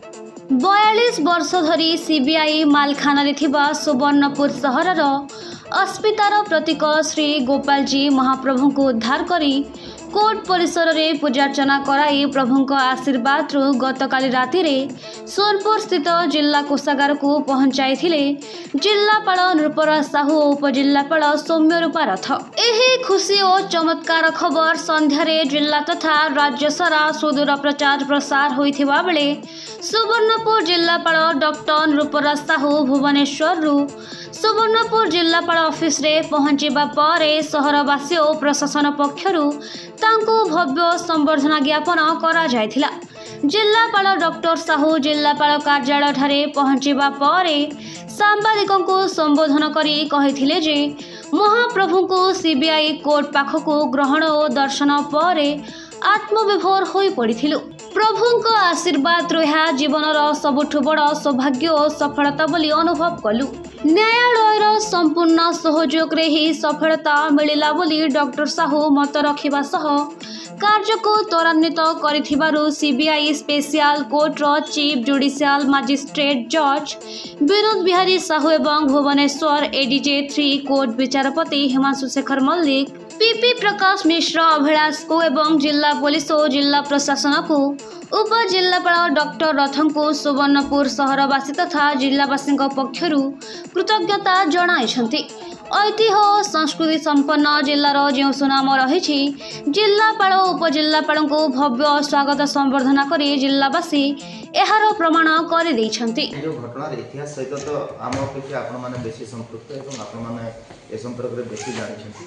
42 वर्ष धरी सीबीआई मालखाना सुवर्णपुर सहरर अस्मितार प्रतीक श्री गोपालजी महाप्रभु को उद्धार करी कोर्ट परिसर में पूजार्चना कराई प्रभु आशीर्वाद गतकाली राति सोनपुर स्थित जिला कोषागार को पहुंचाई जिलापाल नृपराज साहू और उपजिलापाल सौम्य रूपा रथ। यही खुशी और चमत्कार खबर संध्यारे जिला तथा राज्य सारा सुदूर प्रचार प्रसार होइथिबा बेले सुवर्णपुर जिलापाल डॉक्टर नृपराज साहू भुवनेश्वर सुवर्णपुर जिलापाल ऑफिस रे पहुंचीबा परे सहरवासी और प्रशासन पक्षरु तांको भव्य संबर्धना ज्ञापन करा जायथिला। जिलापाल डॉक्टर साहू जिलापाल कार्यालय ठारे पहुंचीबा परे सांबादिकों को संबोधन करी कहिथिले जे महाप्रभु को सीबीआई कोर्ट पाखको ग्रहण और दर्शन परे आत्मविभोर होई पड़िथिलु। प्रभुଙ୍କ आशीर्वाद रहा जीवनर सबुठु बड़ सौभाग्य और सफलता बोली अनुभव कलु। न्यायालयर संपूर्ण सहयोग रे ही सफलता मिलिला बोली डॉक्टर साहू मत रखिबा सह कार्य को त्वरान्वित करिथिबारु सीबीआई स्पेशल कोर्ट रो चीफ जुडिशियल मजिस्ट्रेट जज विनोद बिहारी साहू एवं भुवनेश्वर एडीजे 3 कोर्ट विचारपति हिमांशु शेखर मल्लिक पीपी प्रकाश मिश्र अभिलाष को एवं जिला पुलिस और जिला प्रशासन को उप जिलापाल डॉक्टर रथन को सुवर्णपुर सहरवासी तथा जिलावासी पक्षरु कृतज्ञता जणाइछन्ति। ऐतिह्य और संस्कृति संपन्न जिलार जो सुनाम रही जिलापाल और उपजिलापाल को भव्य स्वागत संबर्धना करी जिलावासी एहार प्रमाण कर जो घटना इतिहास सहित तो आम अपेक्षा आपण माने बेसी संपृक्त एवं आपण माने ए संपर्क रे बेसी जानिछन्ति।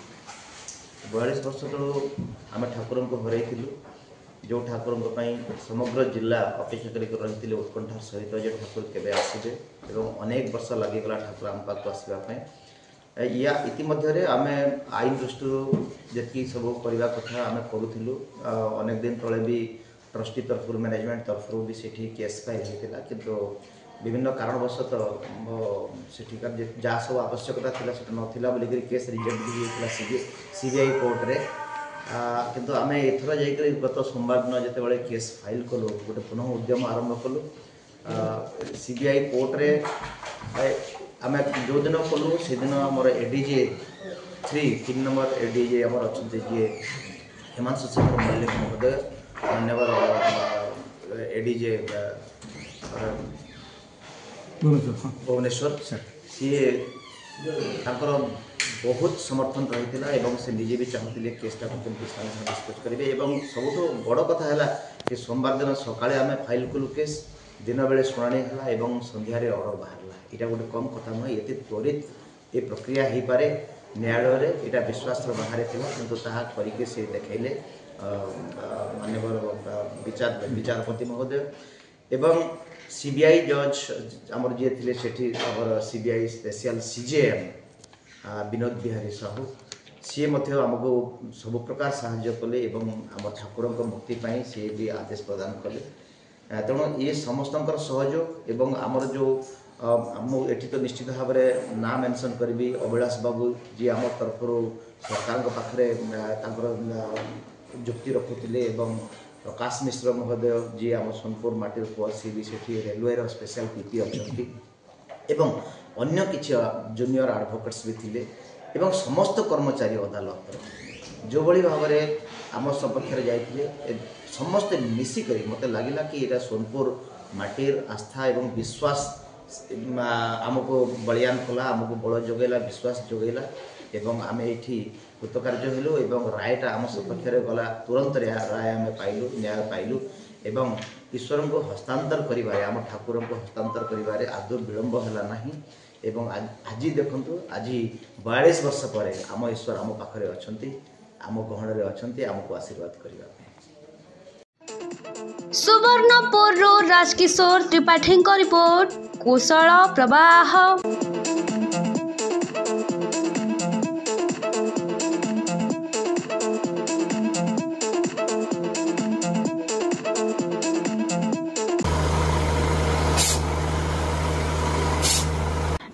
42 वर्ष तळो आम ठाकुर को हरैथिलु जो ठाकुर समग्र जिला अपेक्षा कर उत्कंठार सहित जो ठाकुर केबे आसिबे एवं अनेक वर्ष लगिगला ठाकुर आम पाक आसवा या इतिमध्य आम आईन दृष्टि जी सब करवा कथा आम करूँ अनेक दिन तले भी ट्रस्टी तरफ मैनेजमेंट तरफ भी सेठी केस फाइल होता किंतु विभिन्न कारणवशत सेठिकार जहाँ सब आवश्यकता थी नाला बोलिक केस रिजेक्ट भी होता सीबीआई कोर्ट रे किंतु आम एथर जाकर गत सोमवार दिन जिते केस फाइल कलु गोटे पुनः उद्यम आरंभ कलु सीबीआई कोर्ट रे आम जो दिन कलु से दिन आम एडीजे 3 नंबर एडीजे आम अच्छा जी हिमांशु शेखर मल्लिक महोदय मान्यवर एडीजे भुवनेश्वर सी बहुत समर्थन रही से निजे भी चाहते केसटा डिस्कस करेंगे सबुठ बड़ कथा है कि सोमवार दिन सकाଳେ आम फाइल कलु केस दिन बेले शुणाणी है संध्यारे ऑर्डर बाहर यहाँ गोटे कम कथा नुह ये त्वरित ये प्रक्रिया हो पारे न्यायालय यहाँ विश्वास बाहर था किंतु ताहा करके से देखले माननीय विचारपति महोदय एवं सीबीआई जज आमर जी थे Sethi CBI special CJM Binod Bihari Sahu सी आमको सब प्रकार साहाय्य कले आम ठाकुर मुक्ति सी भी आदेश प्रदान कले तेणु ये समस्त सहयोग एवं आमर जो एठी तो निश्चित भाव में ना मेंशन करी अभिलाष बाबू जी आम तरफ सरकार पाखे जुक्ति रखुले प्रकाश मिश्र महोदय जी आम सोनपुर माटी पुआ सी भी से रेलवे स्पेशल पीपी अच्छा अन्य किसी जूनियर एडवोकेट्स भी थिले एवं समस्त कर्मचारी अदालत जो बड़ी भाव में आम सपक्ष जाते समस्ते मिसिक मत लगे कि यहाँ सोनपुर माटीर आस्था एवं विश्वास आमको बलियान कला आमको बल जोगेला विश्वास जोगेला एवं आम ये कृतकार्य हेलु एवं रायटा आम सपक्ष गला तुरंत राय आम पाइलु न्याय पाइलु एवं ईश्वर को हस्तांतर करिबारे आम ठाकुर को हस्तांतर करिबारे आदौ विलंब है नहीं एवं आज देखंतु आज 42 वर्ष पर आम ईश्वर आम पाखरे अछंती आम गहण अछंती आमको आशीर्वाद करिबा। सुवर्णपुर राजकिशोर त्रिपाठी रिपोर्ट कुशल प्रवाह।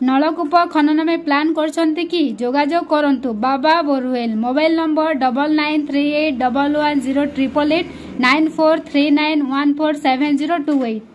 नलकूप खनन में प्लान करछन्ति कि जोगाजोग करंतु बाबा बोरवेल मोबाइल नंबर 9938110888 9439147028।